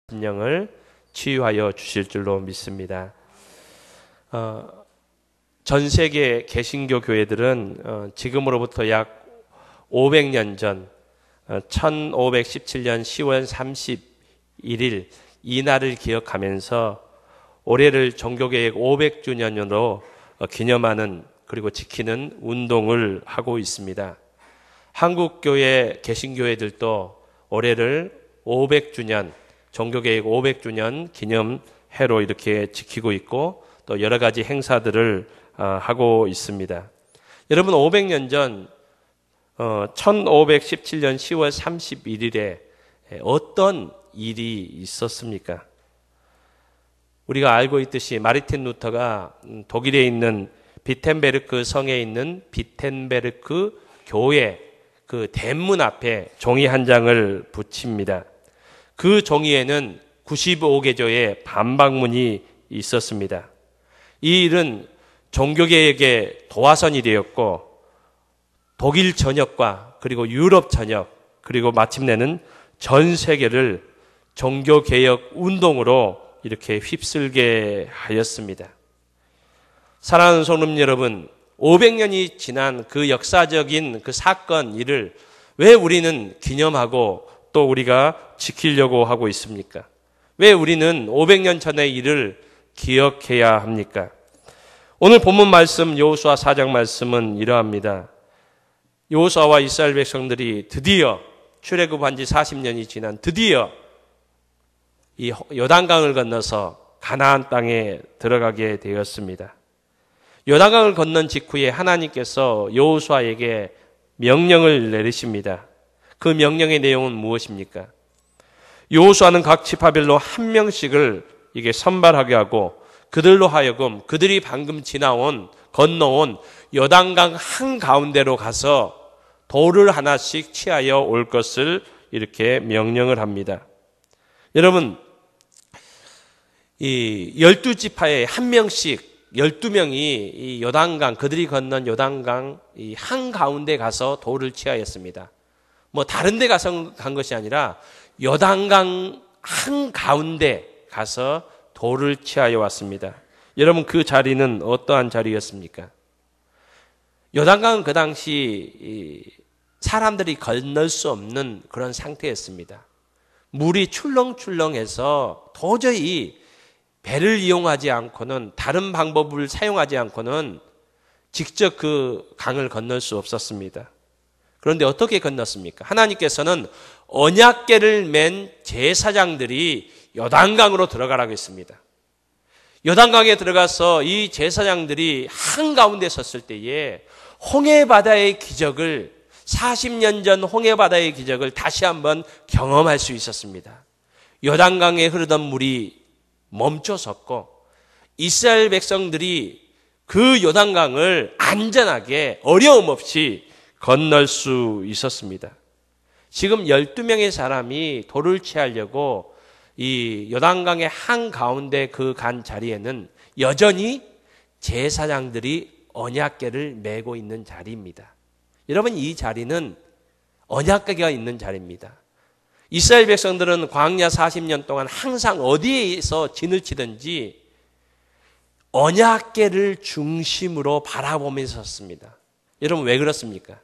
심령을 치유하여 주실 줄로 믿습니다. 전 세계 개신교 교회들은 지금으로부터 약 500년 전 1517년 10월 31일 이 날을 기억하면서 올해를 종교개혁 500주년으로 기념하는 그리고 지키는 운동을 하고 있습니다. 한국교회 개신교회들도 올해를 500주년 종교개혁 500주년 기념해로 이렇게 지키고 있고 또 여러 가지 행사들을 하고 있습니다. 여러분 500년 전 1517년 10월 31일에 어떤 일이 있었습니까? 우리가 알고 있듯이 마르틴 루터가 독일에 있는 비텐베르크 성에 있는 비텐베르크 교회 그 대문 앞에 종이 한 장을 붙입니다. 그 종이에는 95개조의 반박문이 있었습니다. 이 일은 종교개혁의 도화선이 되었고 독일 전역과 그리고 유럽 전역 그리고 마침내는 전 세계를 종교개혁 운동으로 이렇게 휩쓸게 하였습니다. 사랑하는 성도님 여러분, 500년이 지난 그 역사적인 그 사건 일을 왜 우리는 기념하고 또 우리가 지키려고 하고 있습니까? 왜 우리는 500년 전의 일을 기억해야 합니까? 오늘 본문 말씀 여호수아 4장 말씀은 이러합니다. 여호수아와 이스라엘 백성들이 드디어 출애굽한 지 40년이 지난 드디어 이 요단강을 건너서 가나안 땅에 들어가게 되었습니다. 요단강을 건넌 직후에 하나님께서 여호수아에게 명령을 내리십니다. 그 명령의 내용은 무엇입니까? 여호수아는 각 지파별로 한 명씩을 이게 선발하게 하고 그들로 하여금 그들이 방금 건너온 요단강 한가운데로 가서 돌을 하나씩 취하여 올 것을 이렇게 명령을 합니다. 여러분, 이 12지파에 한 명씩 12명이 이 요단강, 그들이 건넌 요단강 이 한가운데 가서 돌을 취하였습니다. 뭐 다른 데 가서 간 것이 아니라 요단강 한가운데 가서 돌을 취하여 왔습니다. 여러분 그 자리는 어떠한 자리였습니까? 요단강은 그 당시 사람들이 건널 수 없는 그런 상태였습니다. 물이 출렁출렁해서 도저히 배를 이용하지 않고는 다른 방법을 사용하지 않고는 직접 그 강을 건널 수 없었습니다. 그런데 어떻게 건넜습니까? 하나님께서는 언약궤를 맨 제사장들이 요단강으로 들어가라고 했습니다. 요단강에 들어가서 이 제사장들이 한가운데 섰을 때에 홍해바다의 기적을 40년 전 홍해바다의 기적을 다시 한번 경험할 수 있었습니다. 요단강에 흐르던 물이 멈춰섰고 이스라엘 백성들이 그 요단강을 안전하게 어려움 없이 건널 수 있었습니다. 지금 12명의 사람이 돌을 취하려고 이 요단강의 한가운데 그 간 자리에는 여전히 제사장들이 언약궤를 메고 있는 자리입니다. 여러분 이 자리는 언약궤가 있는 자리입니다. 이스라엘 백성들은 광야 40년 동안 항상 어디에서 진을 치든지 언약궤를 중심으로 바라보면서 섰습니다. 여러분 왜 그렇습니까?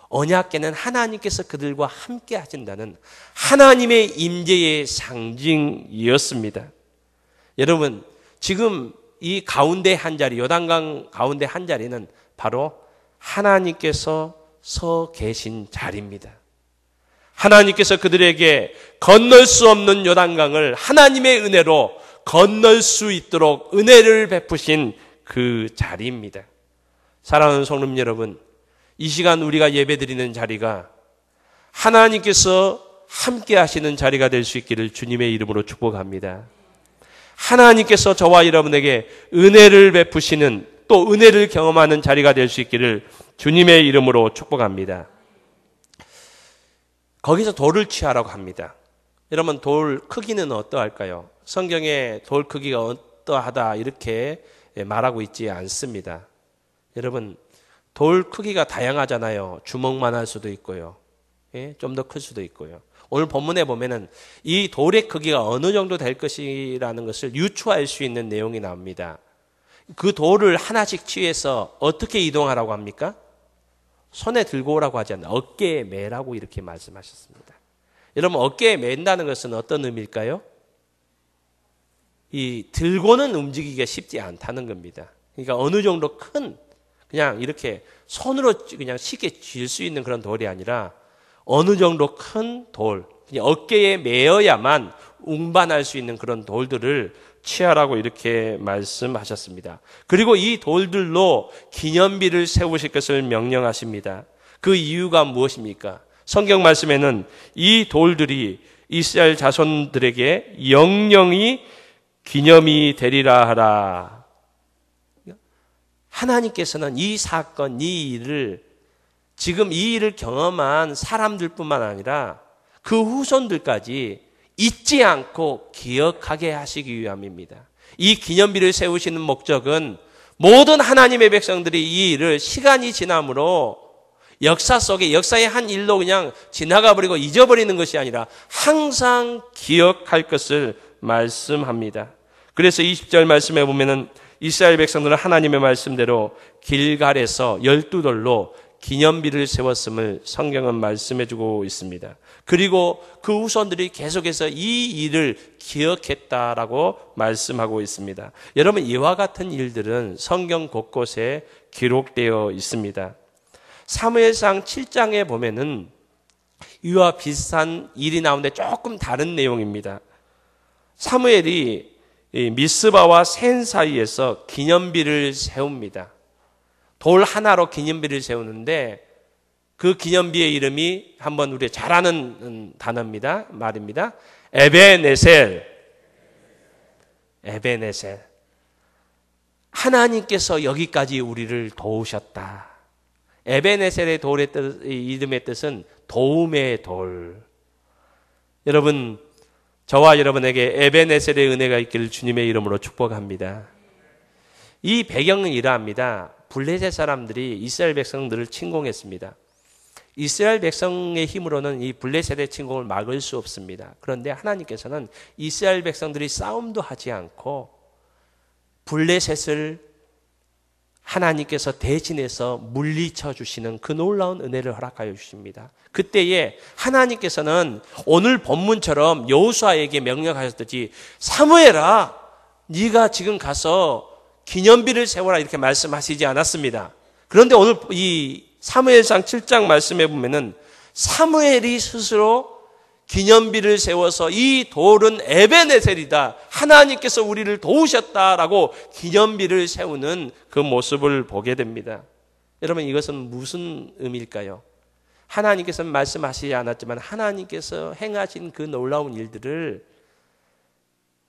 언약궤는 하나님께서 그들과 함께 하신다는 하나님의 임재의 상징이었습니다. 여러분 지금 이 가운데 한 자리 요단강 가운데 한 자리는 바로 하나님께서 서 계신 자리입니다. 하나님께서 그들에게 건널 수 없는 요단강을 하나님의 은혜로 건널 수 있도록 은혜를 베푸신 그 자리입니다. 사랑하는 성도님 여러분, 이 시간 우리가 예배드리는 자리가 하나님께서 함께 하시는 자리가 될 수 있기를 주님의 이름으로 축복합니다. 하나님께서 저와 여러분에게 은혜를 베푸시는 또 은혜를 경험하는 자리가 될 수 있기를 주님의 이름으로 축복합니다. 거기서 돌을 취하라고 합니다. 여러분 돌 크기는 어떠할까요? 성경에 돌 크기가 어떠하다 이렇게 말하고 있지 않습니다. 여러분 돌 크기가 다양하잖아요. 주먹만 할 수도 있고요. 좀 더 클 수도 있고요. 오늘 본문에 보면은 이 돌의 크기가 어느 정도 될 것이라는 것을 유추할 수 있는 내용이 나옵니다. 그 돌을 하나씩 취해서 어떻게 이동하라고 합니까? 손에 들고 오라고 하지 않나. 어깨에 매라고 이렇게 말씀하셨습니다. 여러분, 어깨에 맨다는 것은 어떤 의미일까요? 이 들고는 움직이기가 쉽지 않다는 겁니다. 그러니까 어느 정도 큰, 그냥 이렇게 손으로 그냥 쉽게 쥘 수 있는 그런 돌이 아니라 어느 정도 큰 돌, 어깨에 매어야만 운반할 수 있는 그런 돌들을 취하라고 이렇게 말씀하셨습니다. 그리고 이 돌들로 기념비를 세우실 것을 명령하십니다. 그 이유가 무엇입니까? 성경 말씀에는 이 돌들이 이스라엘 자손들에게 영영이 기념이 되리라 하라. 하나님께서는 이 사건, 이 일을 지금 이 일을 경험한 사람들뿐만 아니라 그 후손들까지 잊지 않고 기억하게 하시기 위함입니다. 이 기념비를 세우시는 목적은 모든 하나님의 백성들이 이 일을 시간이 지남으로 역사 속에 역사의 한 일로 그냥 지나가 버리고 잊어버리는 것이 아니라 항상 기억할 것을 말씀합니다. 그래서 20절 말씀에 보면은 이스라엘 백성들은 하나님의 말씀대로 길갈에서 12돌로 기념비를 세웠음을 성경은 말씀해주고 있습니다. 그리고 그 후손들이 계속해서 이 일을 기억했다라고 말씀하고 있습니다. 여러분, 이와 같은 일들은 성경 곳곳에 기록되어 있습니다. 사무엘상 7장에 보면은 이와 비슷한 일이 나오는데 조금 다른 내용입니다. 사무엘이 미스바와 센 사이에서 기념비를 세웁니다. 돌 하나로 기념비를 세우는데 그 기념비의 이름이 한번 우리 잘 아는 단어입니다. 말입니다. 에베네셀. 에베네셀. 하나님께서 여기까지 우리를 도우셨다. 에베네셀의 돌의 이름의 뜻은 도움의 돌. 여러분, 저와 여러분에게 에베네셀의 은혜가 있기를 주님의 이름으로 축복합니다. 이 배경은 이러합니다. 블레셋 사람들이 이스라엘 백성들을 침공했습니다. 이스라엘 백성의 힘으로는 이 블레셋의 침공을 막을 수 없습니다. 그런데 하나님께서는 이스라엘 백성들이 싸움도 하지 않고 블레셋을 하나님께서 대신해서 물리쳐 주시는 그 놀라운 은혜를 허락하여 주십니다. 그때에 하나님께서는 오늘 본문처럼 여호수아에게 명령하셨듯이 사무엘아, 네가 지금 가서 기념비를 세워라 이렇게 말씀하시지 않았습니다. 그런데 오늘 이 사무엘상 7장 말씀해 보면은 사무엘이 스스로 기념비를 세워서 이 돌은 에베네셀이다. 하나님께서 우리를 도우셨다라고 기념비를 세우는 그 모습을 보게 됩니다. 여러분, 이것은 무슨 의미일까요? 하나님께서는 말씀하시지 않았지만 하나님께서 행하신 그 놀라운 일들을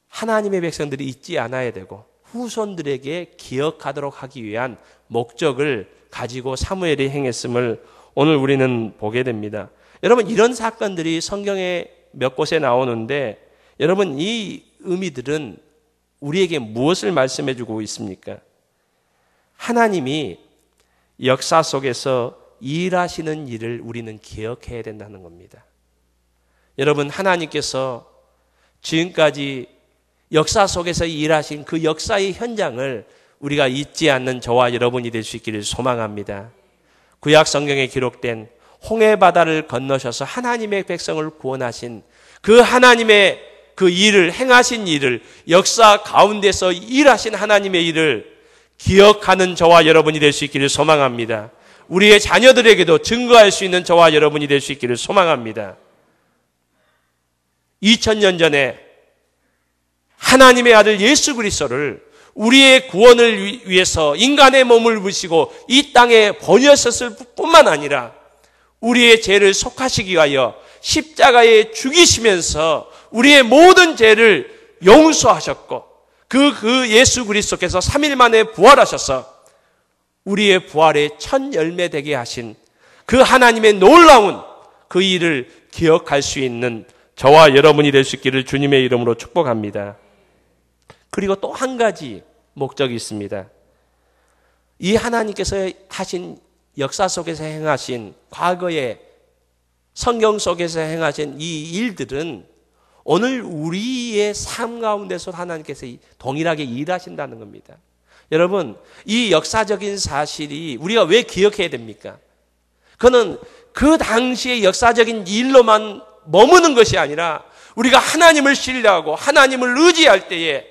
하나님의 백성들이 잊지 않아야 되고 후손들에게 기억하도록 하기 위한 목적을 가지고 사무엘이 행했음을 오늘 우리는 보게 됩니다. 여러분, 이런 사건들이 성경에 몇 곳에 나오는데 여러분, 이 의미들은 우리에게 무엇을 말씀해 주고 있습니까? 하나님이 역사 속에서 일하시는 일을 우리는 기억해야 된다는 겁니다. 여러분, 하나님께서 지금까지 역사 속에서 일하신 그 역사의 현장을 우리가 잊지 않는 저와 여러분이 될 수 있기를 소망합니다. 구약 성경에 기록된 홍해 바다를 건너셔서 하나님의 백성을 구원하신 그 하나님의 그 일을 행하신 일을 역사 가운데서 일하신 하나님의 일을 기억하는 저와 여러분이 될 수 있기를 소망합니다. 우리의 자녀들에게도 증거할 수 있는 저와 여러분이 될 수 있기를 소망합니다. 2000년 전에 하나님의 아들 예수 그리스도를 우리의 구원을 위해서 인간의 몸을 입으시고 이 땅에 번역했을 뿐만 아니라 우리의 죄를 속하시기 위하여 십자가에 죽이시면서 우리의 모든 죄를 용서하셨고 그 예수 그리스도께서 3일 만에 부활하셔서 우리의 부활의 첫 열매 되게 하신 그 하나님의 놀라운 그 일을 기억할 수 있는 저와 여러분이 될 수 있기를 주님의 이름으로 축복합니다. 그리고 또 한 가지 목적이 있습니다. 이 하나님께서 하신 역사 속에서 행하신 과거의 성경 속에서 행하신 이 일들은 오늘 우리의 삶 가운데서 하나님께서 동일하게 일하신다는 겁니다. 여러분, 이 역사적인 사실이 우리가 왜 기억해야 됩니까? 그는 그 당시의 역사적인 일로만 머무는 것이 아니라 우리가 하나님을 신뢰하고 하나님을 의지할 때에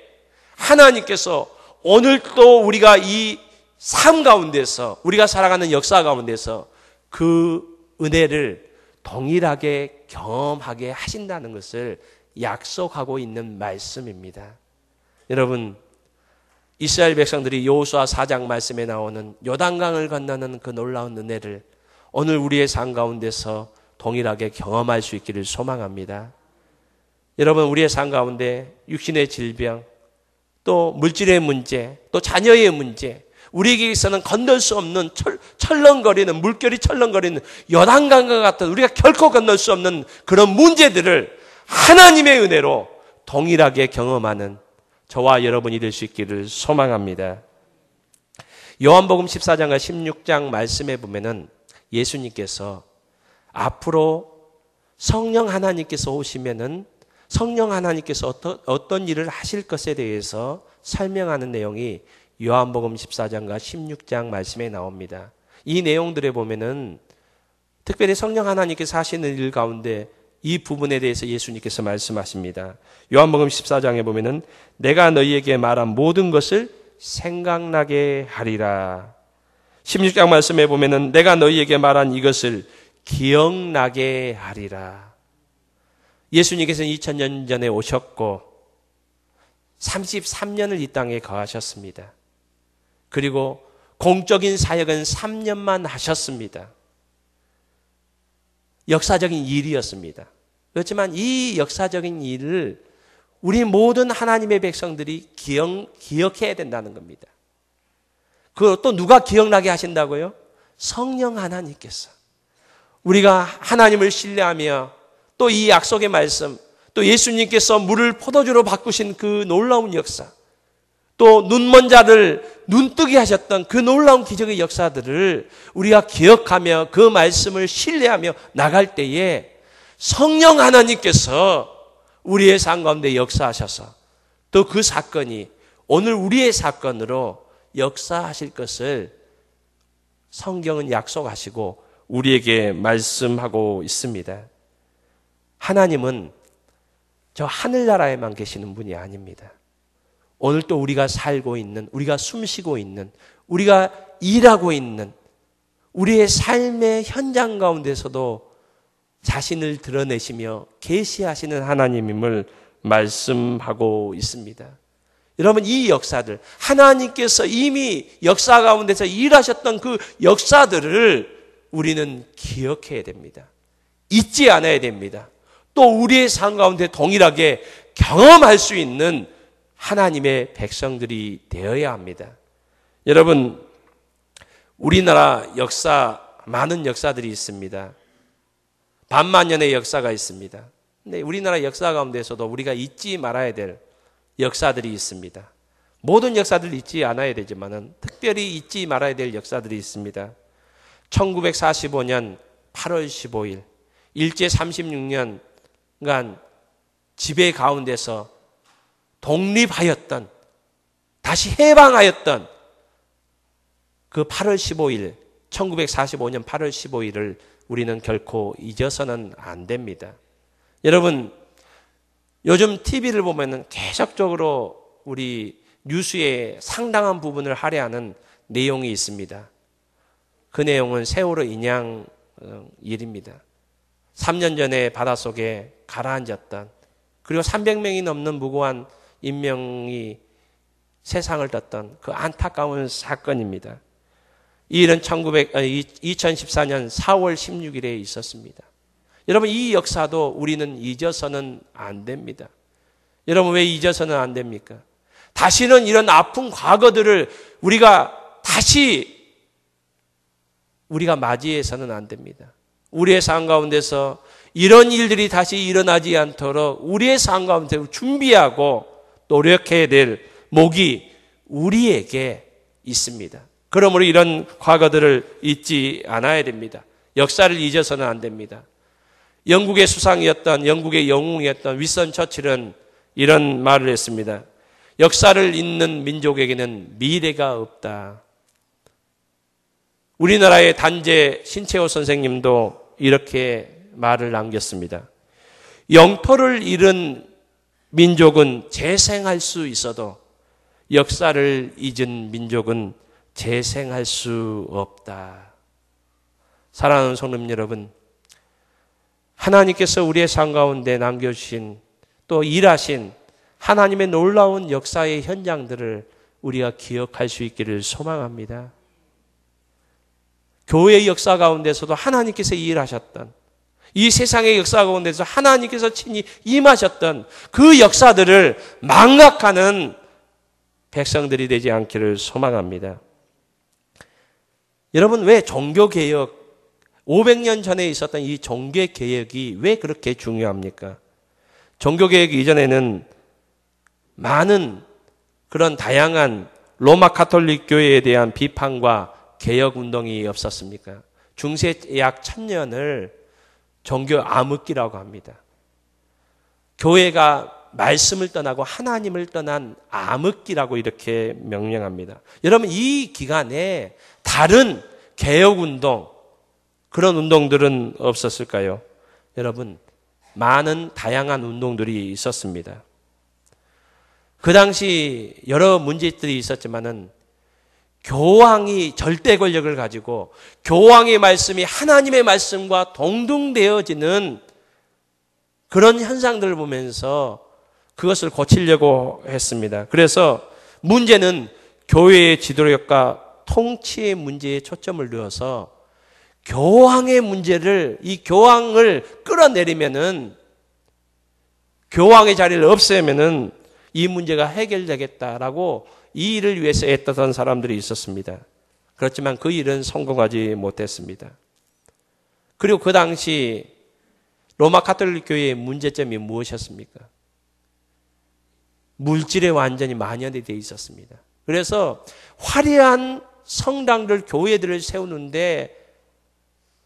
하나님께서 오늘도 우리가 이 삶 가운데서 우리가 살아가는 역사 가운데서 그 은혜를 동일하게 경험하게 하신다는 것을 약속하고 있는 말씀입니다. 여러분, 이스라엘 백성들이 여호수아 4장 말씀에 나오는 요단강을 건너는 그 놀라운 은혜를 오늘 우리의 삶 가운데서 동일하게 경험할 수 있기를 소망합니다. 여러분, 우리의 삶 가운데 육신의 질병, 또 물질의 문제, 또 자녀의 문제, 우리에게서는 건널 수 없는 철렁거리는, 물결이 철렁거리는 요단강과 같은 우리가 결코 건널 수 없는 그런 문제들을 하나님의 은혜로 동일하게 경험하는 저와 여러분이 될 수 있기를 소망합니다. 요한복음 14장과 16장 말씀에 보면은 예수님께서 앞으로 성령 하나님께서 오시면은 성령 하나님께서 어떤 일을 하실 것에 대해서 설명하는 내용이 요한복음 14장과 16장 말씀에 나옵니다. 이 내용들에 보면은 특별히 성령 하나님께서 하시는 일 가운데 이 부분에 대해서 예수님께서 말씀하십니다. 요한복음 14장에 보면은 내가 너희에게 말한 모든 것을 생각나게 하리라. 16장 말씀에 보면은 내가 너희에게 말한 이것을 기억나게 하리라. 예수님께서는 2000년 전에 오셨고 33년을 이 땅에 거하셨습니다. 그리고 공적인 사역은 3년만 하셨습니다. 역사적인 일이었습니다. 그렇지만 이 역사적인 일을 우리 모든 하나님의 백성들이 기억해야 된다는 겁니다. 그걸 또 누가 기억나게 하신다고요? 성령 하나님께서. 우리가 하나님을 신뢰하며 또 이 약속의 말씀, 또 예수님께서 물을 포도주로 바꾸신 그 놀라운 역사, 또 눈먼 자를 눈뜨게 하셨던 그 놀라운 기적의 역사들을 우리가 기억하며 그 말씀을 신뢰하며 나갈 때에 성령 하나님께서 우리의 삶 가운데 역사하셔서 또 그 사건이 오늘 우리의 사건으로 역사하실 것을 성경은 약속하시고 우리에게 말씀하고 있습니다. 하나님은 저 하늘나라에만 계시는 분이 아닙니다. 오늘 또 우리가 살고 있는, 우리가 숨쉬고 있는, 우리가 일하고 있는 우리의 삶의 현장 가운데서도 자신을 드러내시며 계시하시는 하나님임을 말씀하고 있습니다. 여러분, 이 역사들, 하나님께서 이미 역사 가운데서 일하셨던 그 역사들을 우리는 기억해야 됩니다. 잊지 않아야 됩니다. 또 우리의 삶 가운데 동일하게 경험할 수 있는 하나님의 백성들이 되어야 합니다. 여러분, 우리나라 역사, 많은 역사들이 있습니다. 반만년의 역사가 있습니다. 근데 우리나라 역사 가운데서도 우리가 잊지 말아야 될 역사들이 있습니다. 모든 역사들 잊지 않아야 되지만은 특별히 잊지 말아야 될 역사들이 있습니다. 1945년 8월 15일, 일제 36년간 지배 가운데서 독립하였던, 다시 해방하였던 그 8월 15일, 1945년 8월 15일을 우리는 결코 잊어서는 안 됩니다. 여러분, 요즘 TV를 보면은 계속적으로 우리 뉴스의 상당한 부분을 할애하는 내용이 있습니다. 그 내용은 세월호 인양 일입니다. 3년 전에 바닷속에 가라앉았던, 그리고 300명이 넘는 무고한 인명이 세상을 떴던 그 안타까운 사건입니다. 이 일은 2014년 4월 16일에 있었습니다. 여러분, 이 역사도 우리는 잊어서는 안 됩니다. 여러분, 왜 잊어서는 안 됩니까? 다시는 이런 아픈 과거들을 우리가 맞이해서는 안 됩니다. 우리의 삶 가운데서 이런 일들이 다시 일어나지 않도록 우리의 삶 가운데 준비하고 노력해야 될 목이 우리에게 있습니다. 그러므로 이런 과거들을 잊지 않아야 됩니다. 역사를 잊어서는 안 됩니다. 영국의 수상이었던, 영국의 영웅이었던 윈스턴 처칠은 이런 말을 했습니다. 역사를 잇는 민족에게는 미래가 없다. 우리나라의 단재 신채호 선생님도 이렇게 말을 남겼습니다. 영토를 잃은 민족은 재생할 수 있어도 역사를 잊은 민족은 재생할 수 없다. 사랑하는 성도님 여러분, 하나님께서 우리의 삶 가운데 남겨주신 또 일하신 하나님의 놀라운 역사의 현장들을 우리가 기억할 수 있기를 소망합니다. 교회의 역사 가운데서도 하나님께서 일하셨던, 이 세상의 역사 가운데서 하나님께서 친히 임하셨던 그 역사들을 망각하는 백성들이 되지 않기를 소망합니다. 여러분, 왜 종교개혁, 500년 전에 있었던 이 종교개혁이 왜 그렇게 중요합니까? 종교개혁 이전에는 많은 그런 다양한 로마 가톨릭 교회에 대한 비판과 개혁운동이 없었습니까? 중세 약 1000년을 종교 암흑기라고 합니다. 교회가 말씀을 떠나고 하나님을 떠난 암흑기라고 이렇게 명명합니다. 여러분, 이 기간에 다른 개혁운동, 그런 운동들은 없었을까요? 여러분, 많은 다양한 운동들이 있었습니다. 그 당시 여러 문제들이 있었지만은 교황이 절대 권력을 가지고 교황의 말씀이 하나님의 말씀과 동등되어지는 그런 현상들을 보면서 그것을 고치려고 했습니다. 그래서 문제는 교회의 지도력과 통치의 문제에 초점을 두어서 교황의 문제를, 이 교황을 끌어내리면은, 교황의 자리를 없애면은 이 문제가 해결되겠다라고 이 일을 위해서 애썼던 사람들이 있었습니다. 그렇지만 그 일은 성공하지 못했습니다. 그리고 그 당시 로마 가톨릭 교회의 문제점이 무엇이었습니까? 물질에 완전히 만연이 되어 있었습니다. 그래서 화려한 성당들, 교회들을 세우는데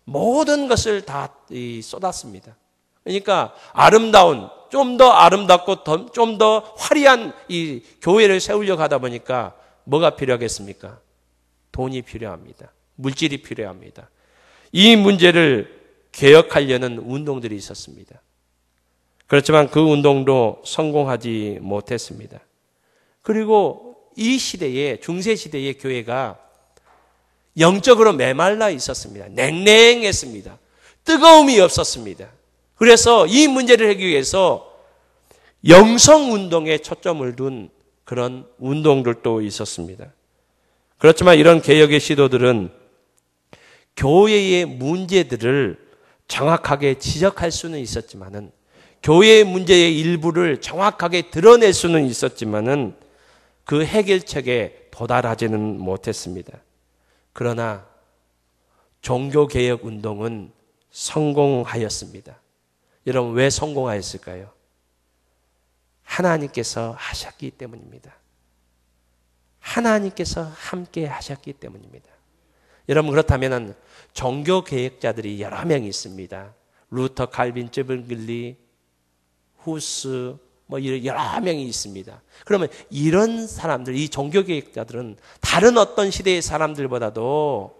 모든 것을 다 쏟았습니다. 그러니까 아름다운, 좀 더 아름답고 좀 더 화려한 이 교회를 세우려고 하다 보니까 뭐가 필요하겠습니까? 돈이 필요합니다. 물질이 필요합니다. 이 문제를 개혁하려는 운동들이 있었습니다. 그렇지만 그 운동도 성공하지 못했습니다. 그리고 이 시대에, 중세 시대의 교회가 영적으로 메말라 있었습니다. 냉랭했습니다. 뜨거움이 없었습니다. 그래서 이 문제를 해결하기 위해서 영성운동에 초점을 둔 그런 운동들도 있었습니다. 그렇지만 이런 개혁의 시도들은 교회의 문제들을 정확하게 지적할 수는 있었지만은, 교회의 문제의 일부를 정확하게 드러낼 수는 있었지만은 그 해결책에 도달하지는 못했습니다. 그러나 종교개혁 운동은 성공하였습니다. 여러분, 왜 성공하였을까요? 하나님께서 하셨기 때문입니다. 하나님께서 함께 하셨기 때문입니다. 여러분, 그렇다면 종교개혁자들이 여러 명이 있습니다. 루터, 칼빈, 쯔블글리, 후스, 여러 명이 있습니다. 그러면 이런 사람들, 이 종교개혁자들은 다른 어떤 시대의 사람들보다도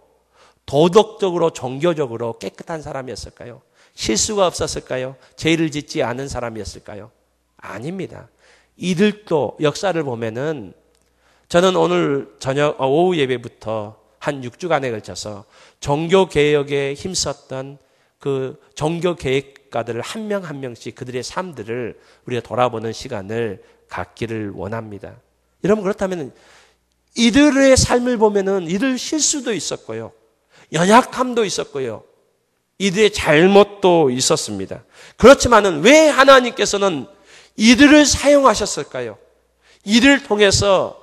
도덕적으로, 종교적으로 깨끗한 사람이었을까요? 실수가 없었을까요? 죄를 짓지 않은 사람이었을까요? 아닙니다. 이들도 역사를 보면은, 저는 오늘 오후 예배부터 한 6주간에 걸쳐서 종교개혁에 힘썼던 그 종교개혁가들을 한 명 한 명씩 그들의 삶들을 우리가 돌아보는 시간을 갖기를 원합니다. 여러분, 그렇다면 이들의 삶을 보면은 이들 실수도 있었고요, 연약함도 있었고요, 이들의 잘못도 있었습니다. 그렇지만은 왜 하나님께서는 이들을 사용하셨을까요? 이들을 통해서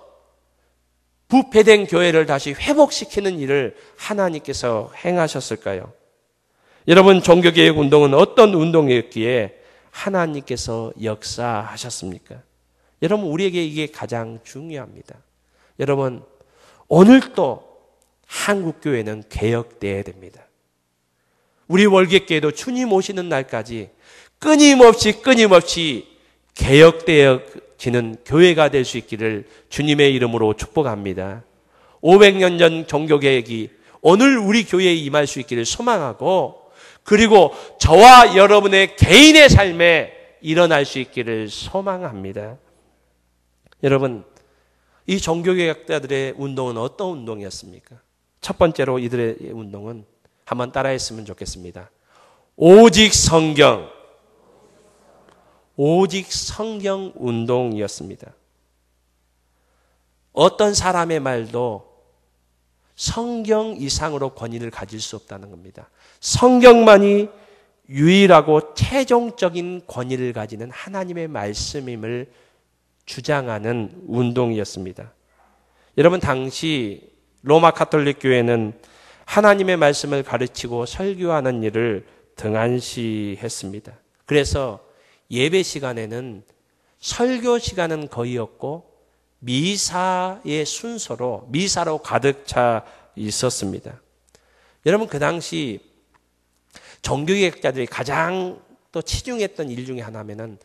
부패된 교회를 다시 회복시키는 일을 하나님께서 행하셨을까요? 여러분, 종교개혁 운동은 어떤 운동이었기에 하나님께서 역사하셨습니까? 여러분, 우리에게 이게 가장 중요합니다. 여러분, 오늘도 한국교회는 개혁되어야 됩니다. 우리 월계교회도 주님 오시는 날까지 끊임없이 개혁되어지는 교회가 될 수 있기를 주님의 이름으로 축복합니다. 500년 전 종교개혁이 오늘 우리 교회에 임할 수 있기를 소망하고, 그리고 저와 여러분의 개인의 삶에 일어날 수 있기를 소망합니다. 여러분, 이 종교개혁자들의 운동은 어떤 운동이었습니까? 첫 번째로 이들의 운동은 한번 따라했으면 좋겠습니다. 오직 성경 운동이었습니다. 어떤 사람의 말도 성경 이상으로 권위를 가질 수 없다는 겁니다. 성경만이 유일하고 최종적인 권위를 가지는 하나님의 말씀임을 주장하는 운동이었습니다. 여러분, 당시 로마 가톨릭 교회는 하나님의 말씀을 가르치고 설교하는 일을 등한시했습니다. 그래서 예배 시간에는 설교 시간은 거의 없고 미사의 순서로, 미사로 가득 차 있었습니다. 여러분, 그 당시 종교개혁자들이 가장 또 치중했던 일 중에 하나면은